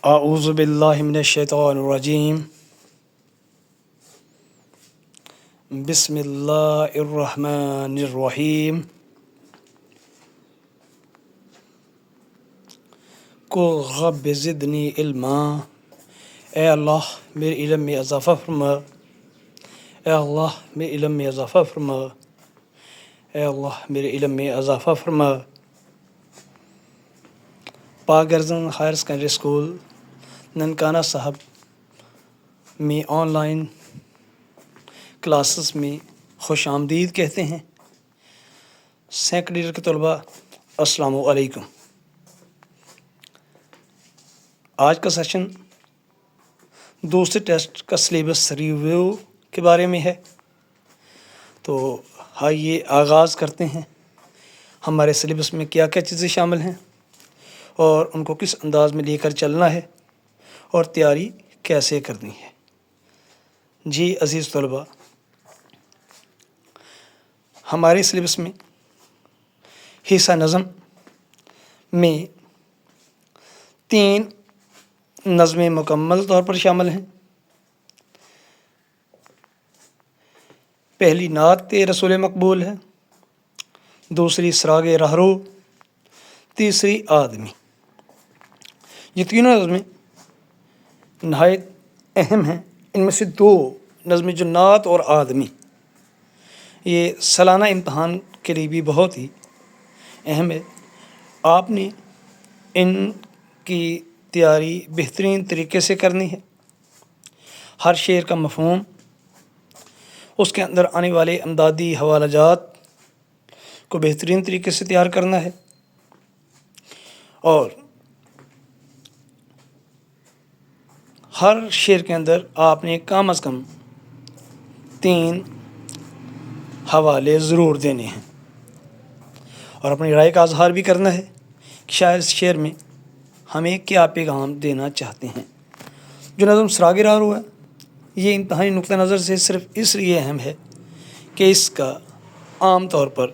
اعوذ باللہ من الشیطان الرجیم بسم اللہ الرحمن الرحیم قل رب زدنی علما، اے اللہ میرے علم میں اضافہ فرما، اے اللہ میرے علم میں اضافہ فرما، اے اللہ میرے علم میں اضافہ فرما۔ پاک گرزن ہائر سیکنڈری اسکول ننکانہ صاحب میں آن لائن کلاسز میں خوش آمدید کہتے ہیں۔ سیکنڈری ایئر کے طلباء السلام علیکم۔ آج کا سیشن دوسرے ٹیسٹ کا سلیبس ریویو کے بارے میں ہے، تو آئیے آغاز کرتے ہیں۔ ہمارے سلیبس میں کیا کیا چیزیں شامل ہیں اور ان کو کس انداز میں لے کر چلنا ہے اور تیاری کیسے کرنی ہے۔ جی عزیز طلباء، ہمارے سلیبس میں حصہ نظم میں 3 نظمیں مکمل طور پر شامل ہیں۔ پہلی نعت رسول مقبول ہے، دوسری سراغ رہرو، تیسری آدمی۔ یہ تینوں نظمیں نہایت اہم ہیں۔ ان میں سے 2 نظمیں جو نعت اور آدمی، یہ سالانہ امتحان کے لیے بھی بہت ہی اہم ہے۔ آپ نے ان کی تیاری بہترین طریقے سے کرنی ہے۔ ہر شعر کا مفہوم، اس کے اندر آنے والے امدادی حوالہ جات کو بہترین طریقے سے تیار کرنا ہے، اور ہر شعر کے اندر آپ نے کم از کم 3 حوالے ضرور دینے ہیں، اور اپنی رائے کا اظہار بھی کرنا ہے کہ شاید اس شعر میں ہمیں کیا پیغام دینا چاہتے ہیں۔ جو نظم سراغ رہرو ہے، یہ امتحانی نقطہ نظر سے صرف اس لیے اہم ہے کہ اس کا عام طور پر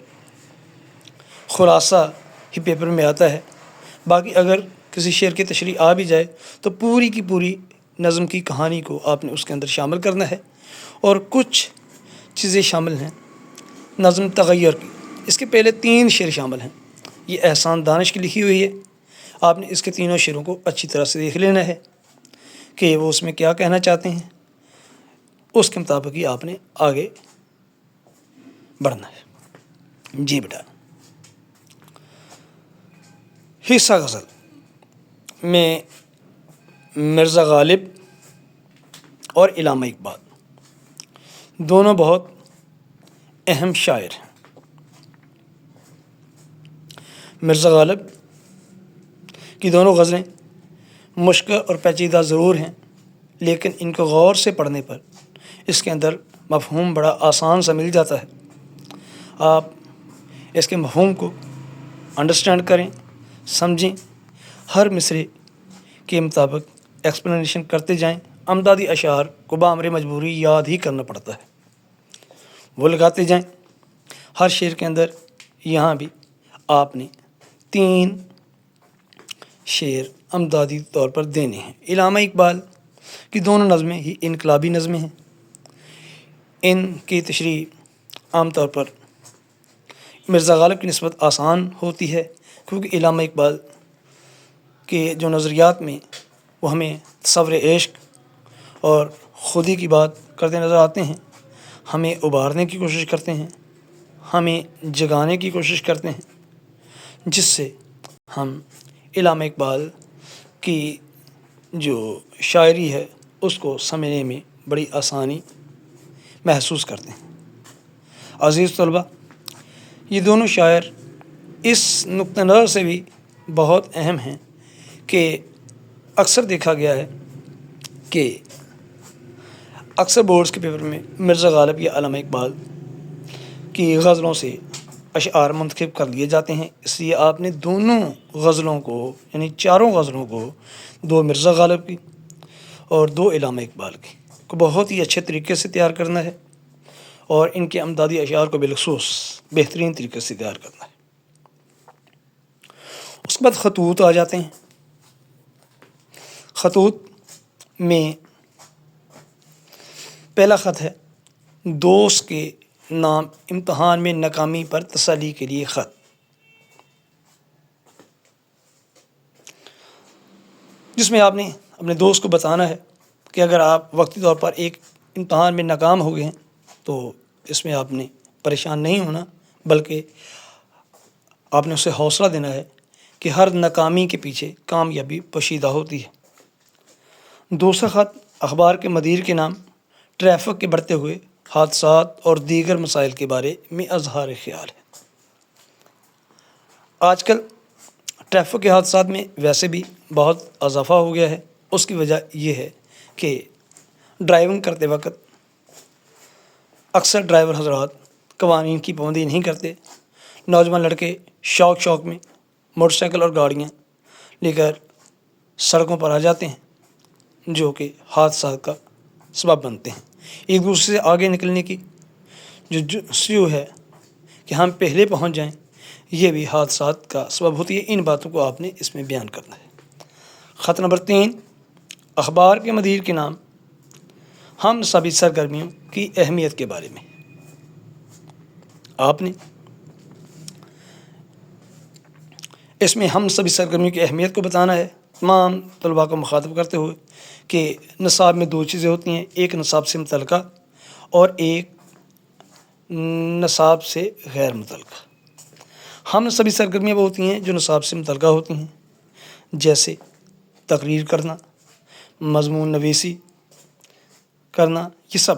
خلاصہ ہی پیپر میں آتا ہے۔ باقی اگر کسی شعر کی تشریح آ بھی جائے تو پوری کی پوری نظم کی کہانی کو آپ نے اس کے اندر شامل کرنا ہے۔ اور کچھ چیزیں شامل ہیں نظم تغیر کی، اس کے پہلے 3 شعر شامل ہیں۔ یہ احسان دانش کی لکھی ہوئی ہے۔ آپ نے اس کے تینوں شعروں کو اچھی طرح سے دیکھ لینا ہے کہ وہ اس میں کیا کہنا چاہتے ہیں، اس کے مطابق ہی آپ نے آگے بڑھنا ہے۔ جی بیٹا، حصہ غزل میں مرزا غالب اور علامہ اقبال دونوں بہت اہم شاعر ہیں۔ مرزا غالب کی دونوں غزلیں مشکل اور پیچیدہ ضرور ہیں، لیکن ان کو غور سے پڑھنے پر اس کے اندر مفہوم بڑا آسان سا مل جاتا ہے۔ آپ اس کے مفہوم کو انڈرسٹینڈ کریں، سمجھیں، ہر مصرے کے مطابق ایکسپلینیشن کرتے جائیں۔ امدادی اشعار کو بامر مجبوری یاد ہی کرنا پڑتا ہے، وہ لگاتے جائیں۔ ہر شعر کے اندر یہاں بھی آپ نے 3 شعر امدادی طور پر دینے ہیں۔ علامہ اقبال کی دونوں نظمیں ہی انقلابی نظمیں ہیں۔ ان کی تشریح عام طور پر مرزا غالب کی نسبت آسان ہوتی ہے، کیونکہ علامہ اقبال کے جو نظریات میں وہ ہمیں تصور عشق اور خودی کی بات کرتے نظر آتے ہیں، ہمیں ابھارنے کی کوشش کرتے ہیں، ہمیں جگانے کی کوشش کرتے ہیں، جس سے ہم علامہ اقبال کی جو شاعری ہے اس کو سمجھنے میں بڑی آسانی محسوس کرتے ہیں۔ عزیز طلباء، یہ دونوں شاعر اس نقطہ نظر سے بھی بہت اہم ہیں کہ اکثر دیکھا گیا ہے کہ اکثر بورڈز کے پیپر میں مرزا غالب یا علامہ اقبال کی غزلوں سے اشعار منتخب کر لیے جاتے ہیں۔ اس لیے آپ نے دونوں غزلوں کو، یعنی 4 غزلوں کو، 2 مرزا غالب کی اور 2 علامہ اقبال کی کو بہت ہی اچھے طریقے سے تیار کرنا ہے، اور ان کے امدادی اشعار کو بالخصوص بہترین طریقے سے تیار کرنا ہے۔ اس کے بعد خطوط آ جاتے ہیں۔ خطوط میں پہلا خط ہے دوست کے نام امتحان میں ناکامی پر تسلی کے لیے خط۔ جس میں آپ نے اپنے دوست کو بتانا ہے کہ اگر آپ وقتی طور پر ایک امتحان میں ناکام ہو گئے ہیں تو اس میں آپ نے پریشان نہیں ہونا، بلکہ آپ نے اسے حوصلہ دینا ہے کہ ہر ناکامی کے پیچھے کامیابی پوشیدہ ہوتی ہے۔ دوسرا خط اخبار کے مدیر کے نام ٹریفک کے بڑھتے ہوئے حادثات اور دیگر مسائل کے بارے میں اظہار خیال ہے۔ آج کل ٹریفک کے حادثات میں ویسے بھی بہت اضافہ ہو گیا ہے۔ اس کی وجہ یہ ہے کہ ڈرائیونگ کرتے وقت اکثر ڈرائیور حضرات قوانین کی پابندی نہیں کرتے۔ نوجوان لڑکے شوق میں موٹر سائیکل اور گاڑیاں لے کر سڑکوں پر آ جاتے ہیں، جو کہ حادثات کا سبب بنتے ہیں۔ ایک دوسرے سے آگے نکلنے کی جو جستجو ہے کہ ہم پہلے پہنچ جائیں، یہ بھی حادثات کا سبب ہوتی ہے۔ ان باتوں کو آپ نے اس میں بیان کرنا ہے۔ خط نمبر 3 اخبار کے مدیر کے نام ہم سبھی سرگرمیوں کی اہمیت کے بارے میں آپ نے اس میں ہم سبھی سرگرمیوں کی اہمیت کو بتانا ہے، تمام طلباء کو مخاطب کرتے ہوئے کہ نصاب میں 2 چیزیں ہوتی ہیں، ایک نصاب سے متعلقہ اور ایک نصاب سے غیر متعلقہ۔ ہم سبھی سرگرمیاں وہ ہوتی ہیں جو نصاب سے متعلقہ ہوتی ہیں، جیسے تقریر کرنا، مضمون نویسی کرنا، یہ سب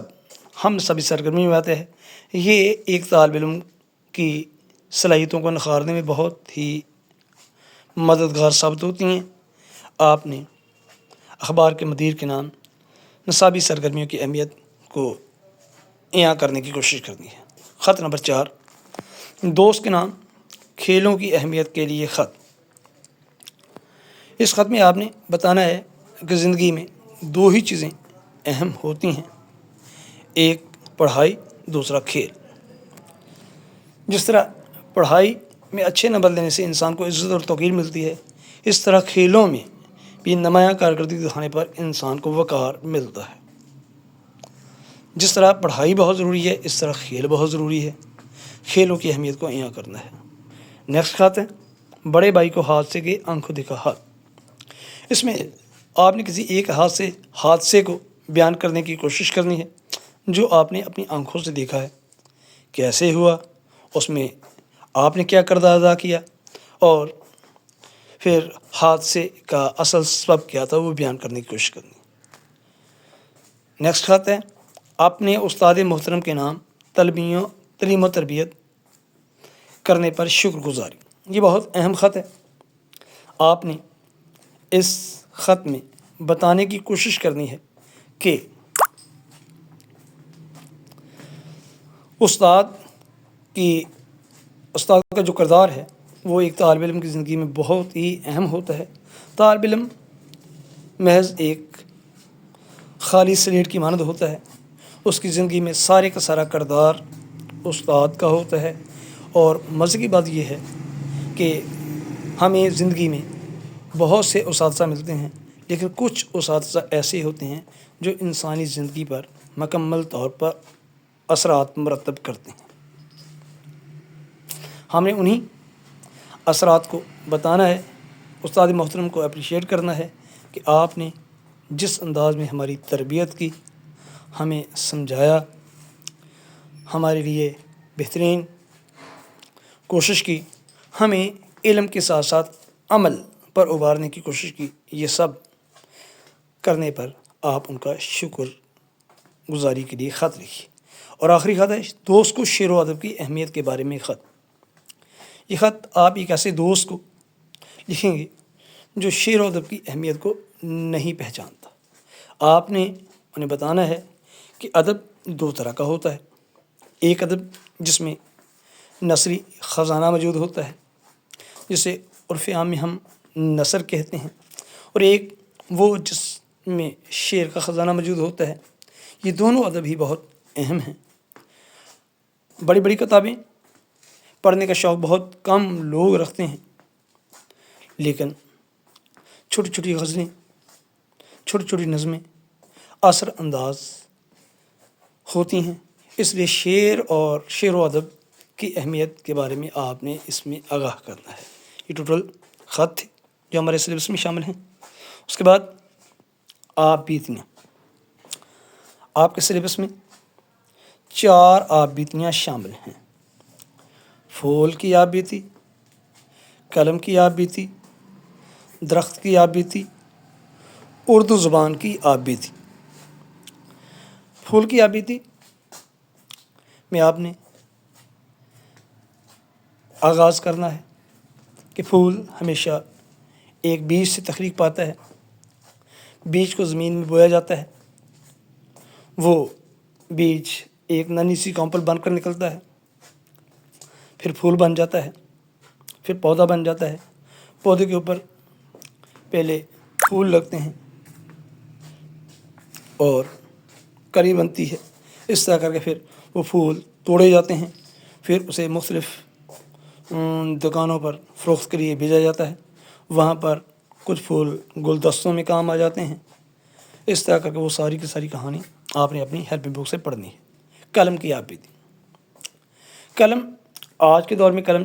ہم سبھی سرگرمیوں میں آتے ہیں۔ یہ ایک طالب علم کی صلاحیتوں کو نکھارنے میں بہت ہی مددگار ثابت ہوتی ہیں۔ آپ نے اخبار کے مدیر کے نام نصابی سرگرمیوں کی اہمیت کو عیاں کرنے کی کوشش کرنی ہے۔ خط نمبر 4 دوست کے نام کھیلوں کی اہمیت کے لیے خط۔ اس خط میں آپ نے بتانا ہے کہ زندگی میں 2 ہی چیزیں اہم ہوتی ہیں، ایک پڑھائی، دوسرا کھیل۔ جس طرح پڑھائی میں اچھے نمبر لینے سے انسان کو عزت اور توقیر ملتی ہے، اس طرح کھیلوں میں بھی نمایاں کارکردگی دکھانے پر انسان کو وقار ملتا ہے۔ جس طرح پڑھائی بہت ضروری ہے، اس طرح کھیل بہت ضروری ہے۔ کھیلوں کی اہمیت کو عیاں کرنا ہے۔ نیکسٹ خط ہے بڑے بھائی کو حادثے کے آنکھوں دیکھا حال۔ اس میں آپ نے کسی ایک حادثے کو بیان کرنے کی کوشش کرنی ہے جو آپ نے اپنی آنکھوں سے دیکھا ہے، کیسے ہوا، اس میں آپ نے کیا کردار ادا کیا، اور پھر حادثے کا اصل سبب کیا تھا وہ بیان کرنے کی کوشش کرنی ہے۔ نیکسٹ خط ہے اپنے استاد محترم کے نام تعلیم و تربیت کرنے پر شکر گزاری۔ یہ بہت اہم خط ہے۔ آپ نے اس خط میں بتانے کی کوشش کرنی ہے کہ استاد کا جو کردار ہے وہ ایک طالب علم کی زندگی میں بہت ہی اہم ہوتا ہے۔ طالب علم محض ایک خالی سلیٹ کی مانند ہوتا ہے، اس کی زندگی میں سارے کا سارا کردار استاد کا ہوتا ہے۔ اور مزے کی بات یہ ہے کہ ہمیں زندگی میں بہت سے اساتذہ ملتے ہیں، لیکن کچھ اساتذہ ایسے ہوتے ہیں جو انسانی زندگی پر مکمل طور پر اثرات مرتب کرتے ہیں۔ ہم نے انہی اثرات کو بتانا ہے، استاد محترم کو اپریشیٹ کرنا ہے کہ آپ نے جس انداز میں ہماری تربیت کی، ہمیں سمجھایا، ہمارے لیے بہترین کوشش کی، ہمیں علم کے ساتھ ساتھ عمل پر ابھارنے کی کوشش کی، یہ سب کرنے پر آپ ان کا شکر گزاری کے لیے خط لکھیے۔ اور آخری خط ہے دوست کو شعر و ادب کی اہمیت کے بارے میں خط۔ یہ خط آپ ایک ایسے دوست کو لکھیں گے جو شعر و ادب کی اہمیت کو نہیں پہچانتا۔ آپ نے انہیں بتانا ہے کہ ادب 2 طرح کا ہوتا ہے، ایک ادب جس میں نثری خزانہ موجود ہوتا ہے، جسے عرف عام میں ہم نثر کہتے ہیں، اور ایک وہ جس میں شعر کا خزانہ موجود ہوتا ہے۔ یہ دونوں ادب ہی بہت اہم ہیں۔ بڑی بڑی کتابیں پڑھنے کا شوق بہت کم لوگ رکھتے ہیں، لیکن چھوٹی چھوٹی غزلیں چھوٹی چھوٹی نظمیں اثر انداز ہوتی ہیں، اس لیے شعر و ادب کی اہمیت کے بارے میں آپ نے اس میں آگاہ کرنا ہے۔ یہ ٹوٹل خط تھے جو ہمارے سلیبس میں شامل ہیں۔ اس کے بعد آپ بیتیاں، آپ کے سلیبس میں 4 آپ بیتیاں شامل ہیں: پھول کی آپ بیتی، قلم کی آپ بیتی، درخت کی آپ بیتی، اردو زبان کی آپ بیتی۔ پھول کی آپ بیتی میں آپ نے آغاز کرنا ہے کہ پھول ہمیشہ ایک بیج سے تخلیق پاتا ہے، بیج کو زمین میں بویا جاتا ہے، وہ بیج ایک ننھی سی کونپل بن کر نکلتا ہے، پھر پھول بن جاتا ہے، پھر پودا بن جاتا ہے، پودے کے اوپر پہلے پھول لگتے ہیں اور کلی بنتی ہے، اس طرح کر کے پھر وہ پھول توڑے جاتے ہیں، پھر اسے مختلف دکانوں پر فروخت کے لیے بھیجا جاتا ہے، وہاں پر کچھ پھول گلدستوں میں کام آ جاتے ہیں۔ اس طرح کر کے وہ ساری کی ساری کہانی آپ نے اپنی ہیلپ بک سے پڑھنی ہے۔ قلم کی آپ بیتی، قلم آج کے دور میں قلم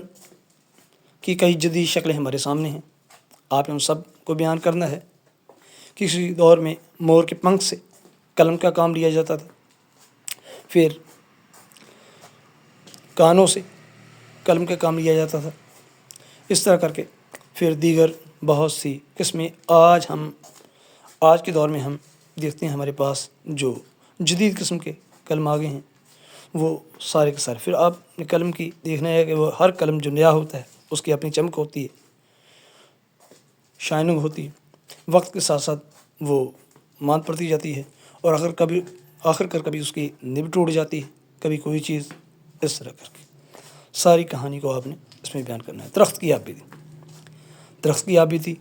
کی کئی جدید شکلیں ہمارے سامنے ہیں، آپ نے ان سب کو بیان کرنا ہے۔ کسی دور میں مور کے پنکھ سے قلم کا کام لیا جاتا تھا، پھر کانوں سے قلم کا کام لیا جاتا تھا، اس طرح کر کے پھر دیگر بہت سی قسمیں آج کے دور میں ہم دیکھتے ہیں ہمارے پاس جو جدید قسم کے قلم آگے ہیں، وہ سارے کے سارے۔ پھر آپ نے قلم کی دیکھنا ہے کہ وہ ہر قلم جو نیا ہوتا ہے اس کی اپنی چمک ہوتی ہے، شائننگ ہوتی ہے، وقت کے ساتھ ساتھ وہ ماند پڑتی جاتی ہے، اور آخر کر کبھی اس کی نب ٹوٹ جاتی ہے، کبھی کوئی چیز، اس طرح کر کے ساری کہانی کو آپ نے اس میں بیان کرنا ہے۔ درخت کی آپ بیتی، درخت کی آپ بیتی،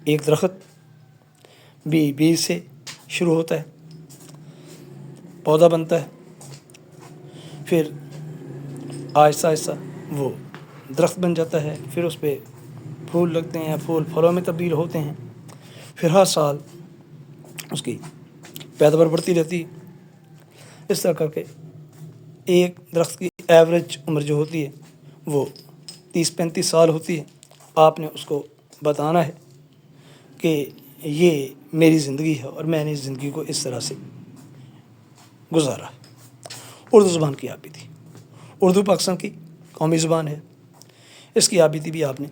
ایک درخت بیج سے شروع ہوتا ہے، پودا بنتا ہے، پھر آہستہ آہستہ وہ درخت بن جاتا ہے، پھر اس پہ پھول لگتے ہیں، پھول پھلوں میں تبدیل ہوتے ہیں، پھر ہر سال اس کی پیداوار بڑھتی رہتی ہے۔ اس طرح کر کے ایک درخت کی ایوریج عمر جو ہوتی ہے وہ 30-35 سال ہوتی ہے۔ آپ نے اس کو بتانا ہے کہ یہ میری زندگی ہے اور میں نے اس زندگی کو اس طرح سے گزارا۔ اردو زبان کی آپ بیتی، اردو پاکستان کی قومی زبان ہے، اس کی آپ بیتی بھی آپ نے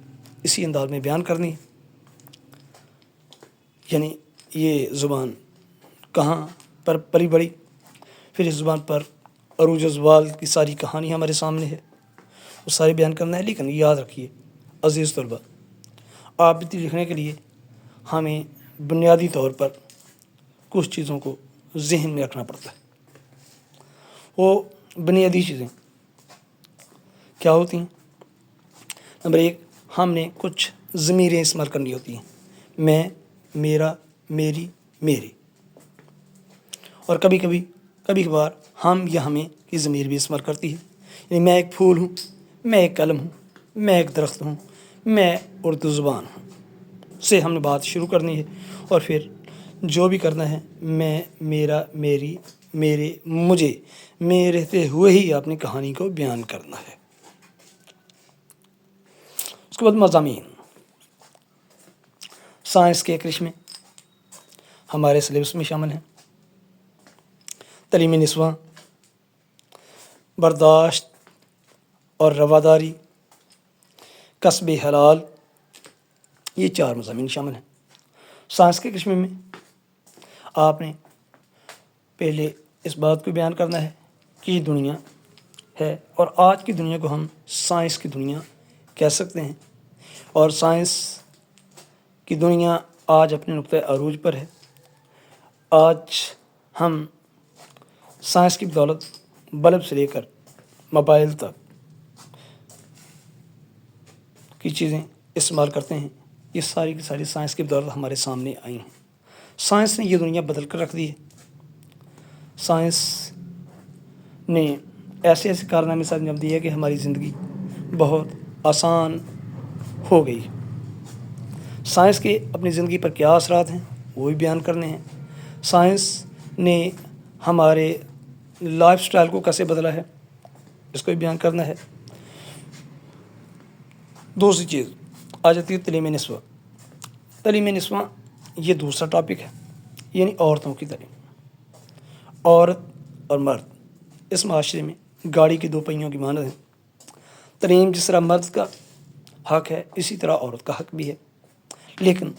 اسی انداز میں بیان کرنی ہے۔ یعنی یہ زبان کہاں پر پلی بڑھی، پھر اس زبان پر عروج و زوال کی ساری کہانی ہمارے سامنے ہے، وہ سارے بیان کرنا ہے۔ لیکن یاد رکھیے عزیز طلباء، آپ بیتی لکھنے کے لیے ہمیں بنیادی طور پر کچھ چیزوں کو ذہن میں رکھنا پڑتا ہے۔ وہ بنیادی چیزیں کیا ہوتی ہیں؟ نمبر 1، ہم نے کچھ ضمیریں استعمال کرنی ہوتی ہیں، میں، میرا، میری، میرے، اور کبھی کبھار ہم یا ہمیں کی ضمیر بھی استعمال کرتی ہے۔ یعنی میں ایک پھول ہوں، میں ایک قلم ہوں، میں ایک درخت ہوں، میں اردو زبان ہوں، سے ہم نے بات شروع کرنی ہے، اور پھر جو بھی کرنا ہے میں، میرا، میری، میرے، مجھے میں رہتے ہوئے ہی اپنی کہانی کو بیان کرنا ہے۔ اس کے بعد مضامین، سائنس کے کرشمے ہمارے سلیبس میں شامل ہیں۔ تعلیم نسواں، برداشت اور رواداری، کسب حلال، یہ 4 مضامین شامل ہیں۔ سائنس کے کرشمے میں آپ نے پہلے اس بات کو بیان کرنا ہے کہ یہ دنیا ہے، اور آج کی دنیا کو ہم سائنس کی دنیا کہہ سکتے ہیں، اور سائنس کی دنیا آج اپنے نقطۂ عروج پر ہے۔ آج ہم سائنس کی بدولت بلب سے لے کر موبائل تک کی چیزیں استعمال کرتے ہیں، یہ ساری کی ساری سائنس کی بدولت ہمارے سامنے آئی ہیں۔ سائنس نے یہ دنیا بدل کر رکھ دی ہے۔ سائنس نے ایسے کارنامے سے انجام دیا کہ ہماری زندگی بہت آسان ہو گئی۔ سائنس کے اپنی زندگی پر کیا اثرات ہیں وہ بھی بیان کرنے ہیں. سائنس نے ہمارے لائف سٹائل کو کیسے بدلا ہے اس کو بھی بیان کرنا ہے. دوسری چیز آ جاتی ہے تعلیم نسواں. تعلیم نسواں یہ دوسرا ٹاپک ہے، یعنی عورتوں کی تعلیم. عورت اور مرد اس معاشرے میں گاڑی کے دو پہیوں کی مانند ہیں. تعلیم جس طرح مرد کا حق ہے اسی طرح عورت کا حق بھی ہے، لیکن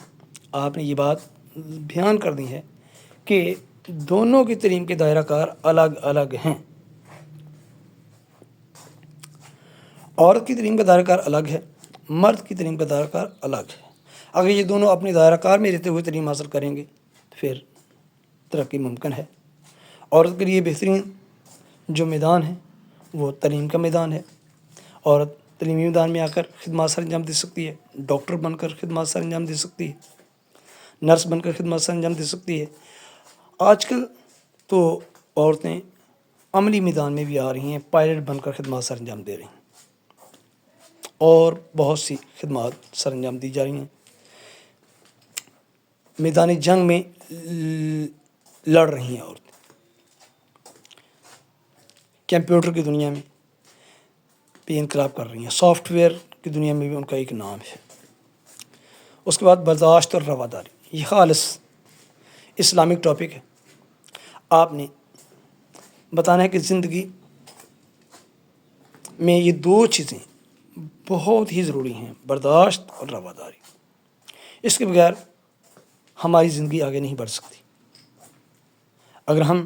آپ نے یہ بات بیان کر دی ہے کہ دونوں کی تعلیم کے دائرہ کار الگ الگ ہیں. عورت کی تعلیم کا دائرہ کار الگ ہے، مرد کی تعلیم کا دائرہ کار الگ ہے. اگر یہ دونوں اپنے دائرہ کار میں رہتے ہوئے تعلیم حاصل کریں گے تو پھر ترقی ممکن ہے. عورت کے لیے بہترین جو میدان ہے وہ تعلیم کا میدان ہے. عورت تعلیمی میدان میں آ کر خدمات سر انجام دے سکتی ہے، ڈاکٹر بن کر خدمات سر انجام دے سکتی ہے، نرس بن کر خدمات سر انجام دے سکتی ہے. آج کل تو عورتیں عملی میدان میں بھی آ رہی ہیں، پائلٹ بن کر خدمات سر انجام دے رہی ہیں اور بہت سی خدمات سر انجام دی جا رہی ہیں. میدان جنگ میں لڑ رہی ہیں عورتیں. کمپیوٹر کی دنیا میں بھی انقلاب کر رہی ہیں، سافٹ ویئر کی دنیا میں بھی ان کا ایک نام ہے. اس کے بعد برداشت اور رواداری، یہ خالص اسلامک ٹاپک ہے. آپ نے بتانا ہے کہ زندگی میں یہ دو چیزیں بہت ہی ضروری ہیں، برداشت اور رواداری. اس کے بغیر ہماری زندگی آگے نہیں بڑھ سکتی. اگر ہم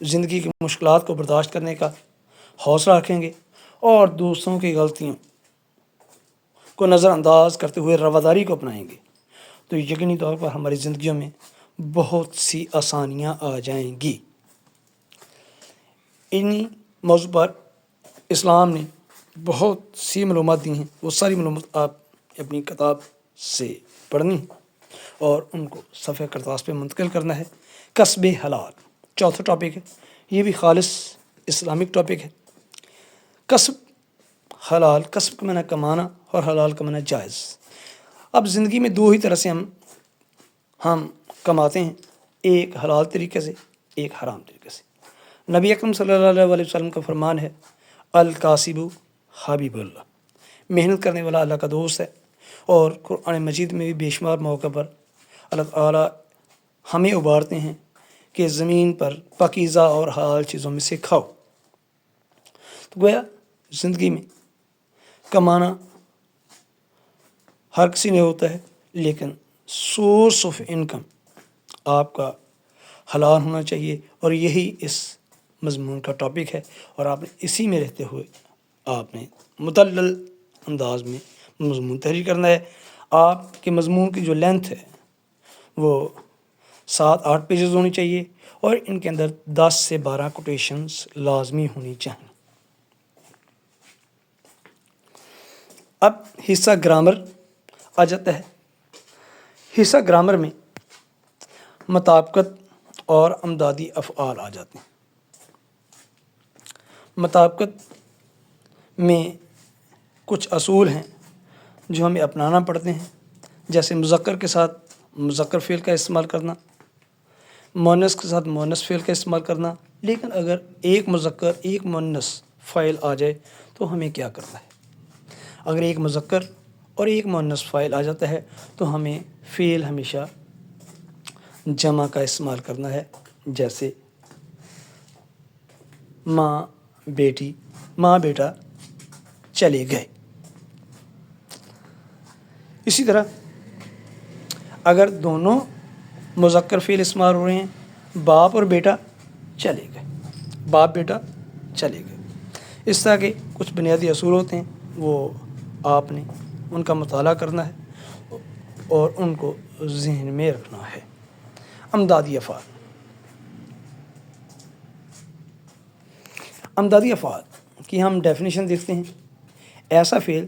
زندگی کی مشکلات کو برداشت کرنے کا حوصلہ رکھیں گے اور دوسروں کی غلطیوں کو نظر انداز کرتے ہوئے رواداری کو اپنائیں گے تو یقینی طور پر ہماری زندگیوں میں بہت سی آسانیاں آ جائیں گی. انہی موضوع پر اسلام نے بہت سی معلومات دی ہیں. وہ ساری معلومات آپ اپنی کتاب سے پڑھنی اور ان کو صفحہ کرتاس پہ منتقل کرنا ہے. کسب حلال چوتھا ٹاپک ہے، یہ بھی خالص اسلامک ٹاپک ہے. کسب حلال، کسب کا معنی کمانا اور حلال کا معنی جائز. اب زندگی میں دو ہی طرح سے ہم کماتے ہیں، ایک حلال طریقے سے، ایک حرام طریقے سے. نبی اکرم صلی اللہ علیہ وسلم کا فرمان ہے الکاسب حبیب اللہ، محنت کرنے والا اللہ کا دوست ہے. اور قرآن مجید میں بھی بے شمار موقع پر اللہ تعالیٰ ہمیں ابھارتے ہیں کہ زمین پر پاکیزہ اور حلال چیزوں میں سے کھاؤ. تو گویا زندگی میں کمانا ہر کسی نے ہوتا ہے، لیکن سورس آف انکم آپ کا حلال ہونا چاہیے. اور یہی اس مضمون کا ٹاپک ہے اور آپ نے اسی میں رہتے ہوئے آپ نے مدلل انداز میں مضمون تحریر کرنا ہے. آپ کے مضمون کی جو لینتھ ہے وہ 7-8 پیجز ہونی چاہیے اور ان کے اندر 10 سے 12 کوٹیشنز لازمی ہونی چاہیے. اب حصہ گرامر آ جاتا ہے. حصہ گرامر میں مطابقت اور امدادی افعال آ جاتے ہیں. مطابقت میں کچھ اصول ہیں جو ہمیں اپنانا پڑتے ہیں، جیسے مذکر کے ساتھ مذکر فعل کا استعمال کرنا، مؤنث کے ساتھ مؤنث فعل کا استعمال کرنا. لیکن اگر ایک مذکر ایک مؤنث فاعل آ جائے تو ہمیں کیا کرنا ہے؟ اگر ایک مذکر اور ایک مؤنث فاعل آ جاتا ہے تو ہمیں فعل ہمیشہ جمع کا استعمال کرنا ہے، جیسے ماں بیٹی، ماں بیٹا چلے گئے. اسی طرح اگر دونوں مذکر فعل استعمال ہو رہے ہیں، باپ اور بیٹا چلے گئے، باپ بیٹا چلے گئے. اس طرح کے کچھ بنیادی اصول ہوتے ہیں، وہ آپ نے ان کا مطالعہ کرنا ہے اور ان کو ذہن میں رکھنا ہے. امدادی افعال. امدادی افعال کی ہم ڈیفینیشن دیکھتے ہیں. ایسا فعل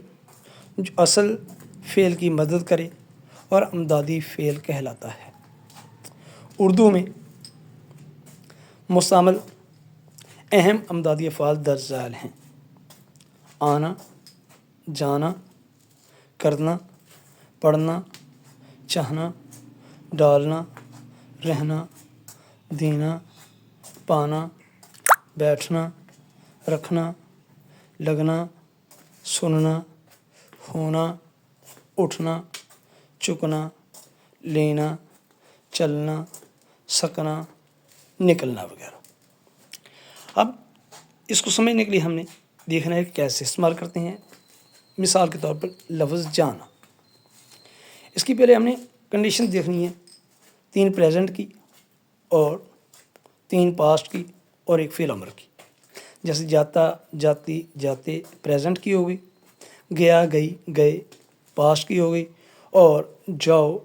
جو اصل فعل کی مدد کرے اور امدادی فعل کہلاتا ہے. اردو میں مستعمل اہم امدادی افعال درج ذیل ہیں: آنا، جانا، کرنا، پڑھنا، چاہنا، ڈالنا، رہنا، دینا، پانا، بیٹھنا، رکھنا، لگنا، سننا، ہونا، اٹھنا، چکنا، لینا، چلنا، سکنا، نکلنا وغیرہ۔ اب اس کو سمجھنے کے لیے ہم نے دیکھنا ہے کہ کیسے استعمال کرتے ہیں۔ مثال کے طور پر لفظ جانا، اس کی پہلے ہم نے کنڈیشن دیکھنی ہے، 3 پریزنٹ کی اور 3 پاسٹ کی اور ایک فعل امر کی۔ جیسے جاتا، جاتی، جاتے پریزنٹ کی ہو گئی، گیا، گئی، گئے پاسٹ کی ہو گئی، اور جاؤ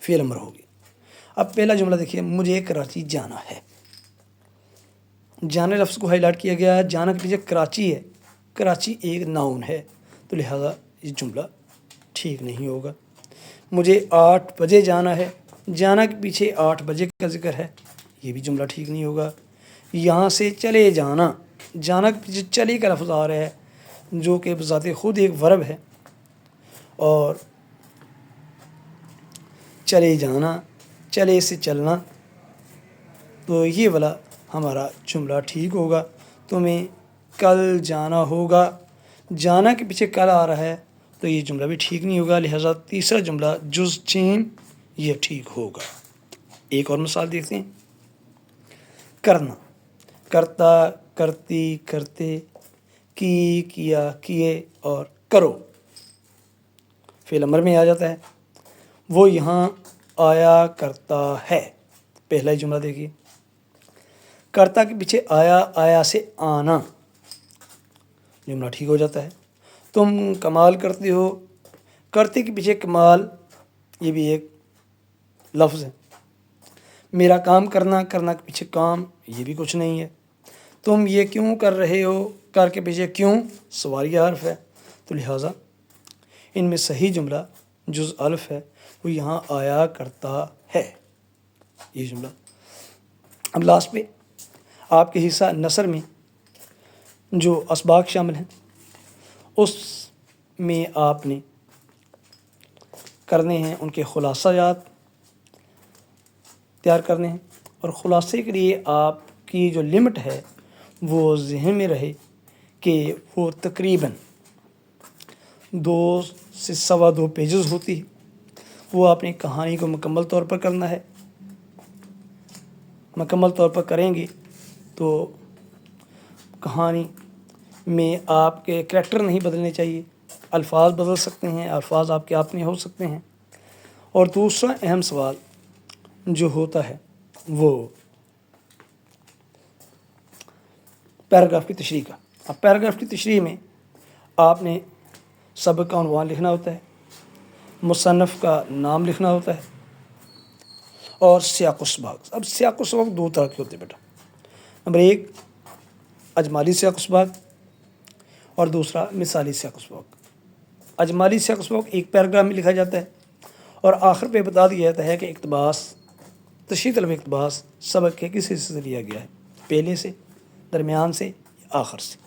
فعل امر ہو گئی۔ اب پہلا جملہ دیکھیے، مجھے کراچی جانا ہے۔ جانے لفظ کو ہائی لائٹ کیا گیا ہے، جانا کے پیچھے کراچی ہے، کراچی ایک ناؤن ہے، تو لہذا یہ جملہ ٹھیک نہیں ہوگا۔ مجھے 8 بجے جانا ہے، جانا کے پیچھے 8 بجے کا ذکر ہے، یہ بھی جملہ ٹھیک نہیں ہوگا۔ یہاں سے چلے جانا، جانا کے پیچھے چلے کا لفظ آ رہا ہے جو کہ بذات خود ایک ورب ہے، اور چلے جانا، چلے سے چلنا، تو یہ والا ہمارا جملہ ٹھیک ہوگا۔ تمہیں کل جانا ہوگا، جانا کے پیچھے کل آ رہا ہے تو یہ جملہ بھی ٹھیک نہیں ہوگا، لہذا تیسرا جملہ جز چین یہ ٹھیک ہوگا۔ ایک اور مثال دیکھتے ہیں، کرنا، کرتا، کرتی، کرتے، کی، کیا، کیے، اور کرو فعل امر میں آ جاتا ہے۔ وہ یہاں آیا کرتا ہے، پہلا ہی جملہ دیکھیے، کرتا کے پیچھے آیا، آیا سے آنا، جملہ ٹھیک ہو جاتا ہے۔ تم کمال کرتے ہو، کرتے کے پیچھے کمال، یہ بھی ایک لفظ ہے۔ میرا کام کرنا، کرنا کے پیچھے کام، یہ بھی کچھ نہیں ہے۔ تم یہ کیوں کر رہے ہو، کر کے پیچھے کیوں سوالیہ حرف ہے، تو لہٰذا ان میں صحیح جملہ جز الف ہے، وہ یہاں آیا کرتا ہے، یہ جملہ۔ اب لاسٹ پہ آپ کے حصہ نثر میں جو اسباق شامل ہیں اس میں آپ نے کرنے ہیں ان کے خلاصہ جات تیار کرنے ہیں، اور خلاصے کے لیے آپ کی جو لمٹ ہے وہ ذہن میں رہے کہ وہ تقریباً 2 سے 2.25 پیجز ہوتی ہے۔ وہ آپ نے کہانی کو مکمل طور پر کرنا ہے، مکمل طور پر کریں گے تو کہانی میں آپ کے کریکٹر نہیں بدلنے چاہیے، الفاظ بدل سکتے ہیں، الفاظ آپ کے اپنے ہو سکتے ہیں۔ اور دوسرا اہم سوال جو ہوتا ہے وہ پیراگراف کی تشریح کا۔ اب پیراگراف کی تشریح میں آپ نے سبق کا عنوان لکھنا ہوتا ہے، مصنف کا نام لکھنا ہوتا ہے، اور سیاق و سباق۔ اب سیاق و سباق 2 طرح کے ہوتے ہیں بیٹا، نمبر 1 اجمالی سیاق و سباق اور دوسرا مثالی سیاق و سباق۔ اجمالی سیاق و سباق ایک پیراگراف میں لکھا جاتا ہے اور آخر پہ بتا دیا جاتا ہے کہ اقتباس، تشریح طلب اقتباس سبق کے کس حصے سے لیا گیا ہے، پہلے سے، درمیان سے، یا آخر سے۔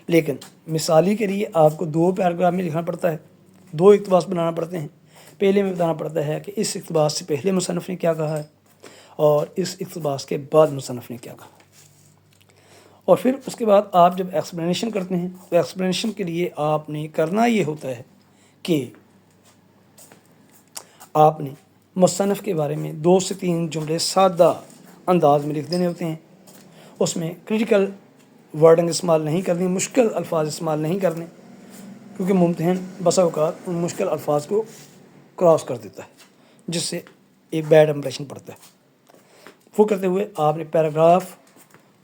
لیکن مثالی کے لیے آپ کو 2 پیراگراف میں لکھنا پڑتا ہے، 2 اقتباس بنانا پڑتے ہیں۔ پہلے میں بتانا پڑتا ہے کہ اس اقتباس سے پہلے مصنف نے کیا کہا ہے اور اس اقتباس کے بعد مصنف نے کیا کہا، اور پھر اس کے بعد آپ جب ایکسپلینیشن کرتے ہیں تو ایکسپلینیشن کے لیے آپ نے کرنا یہ ہوتا ہے کہ آپ نے مصنف کے بارے میں 2 سے 3 جملے سادہ انداز میں لکھ دینے ہوتے ہیں، اس میں کریٹیکل ورڈنگ استعمال نہیں کرنی، مشکل الفاظ استعمال نہیں کرنے، کیونکہ ممتحن بسا اوقات ان مشکل الفاظ کو کراس کر دیتا ہے جس سے ایک بیڈ امپریشن پڑتا ہے۔ وہ کرتے ہوئے آپ نے پیراگراف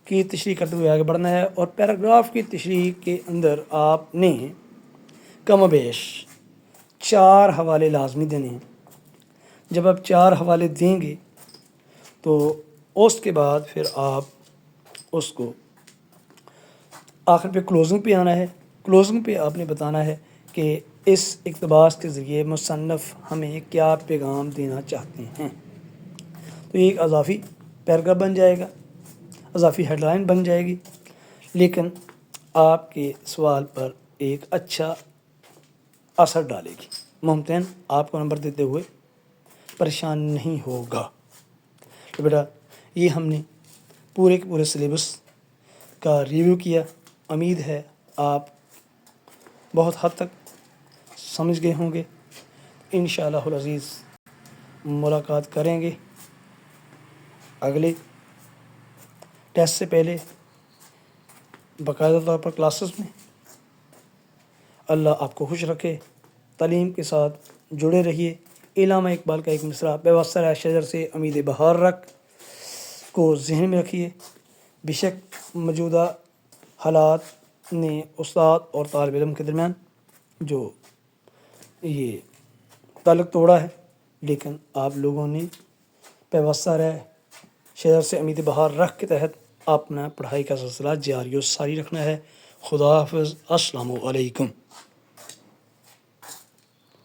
کی تشریح کرتے ہوئے آگے بڑھنا ہے، اور پیراگراف کی تشریح کے اندر آپ نے کم و بیش 4 حوالے لازمی دینے ہیں۔ جب آپ 4 حوالے دیں گے تو اس کے بعد پھر آپ اس کو آخر پہ کلوزنگ پہ آنا ہے۔ کلوزنگ پہ آپ نے بتانا ہے کہ اس اقتباس کے ذریعے مصنف ہمیں کیا پیغام دینا چاہتے ہیں، تو یہ ایک اضافی پیراگراف بن جائے گا، اضافی ہیڈ لائن بن جائے گی، لیکن آپ کے سوال پر ایک اچھا اثر ڈالے گی۔ ممتحن آپ کو نمبر دیتے ہوئے پریشان نہیں ہوگا۔ تو بیٹا یہ ہم نے پورے کے پورے سلیبس کا ریویو کیا۔ امید ہے آپ بہت حد تک سمجھ گئے ہوں گے۔ انشاءاللہ العزیز ملاقات کریں گے اگلے ٹیسٹ سے پہلے باقاعدہ طور پر کلاسز میں۔ اللہ آپ کو خوش رکھے، تعلیم کے ساتھ جڑے رہیے۔ علامہ اقبال کا ایک مصرع پیوستہ ہے شجر سے امید بہار رکھ کو ذہن میں رکھیے۔ بے شک موجودہ حالات نے استاد اور طالب علم کے درمیان جو یہ تعلق توڑا ہے، لیکن آپ لوگوں نے پیوستہ رہ شجر سے امید بہار رکھ کے تحت اپنا پڑھائی کا سلسلہ جاری و ساری رکھنا ہے۔ خدا حافظ، السلام علیکم۔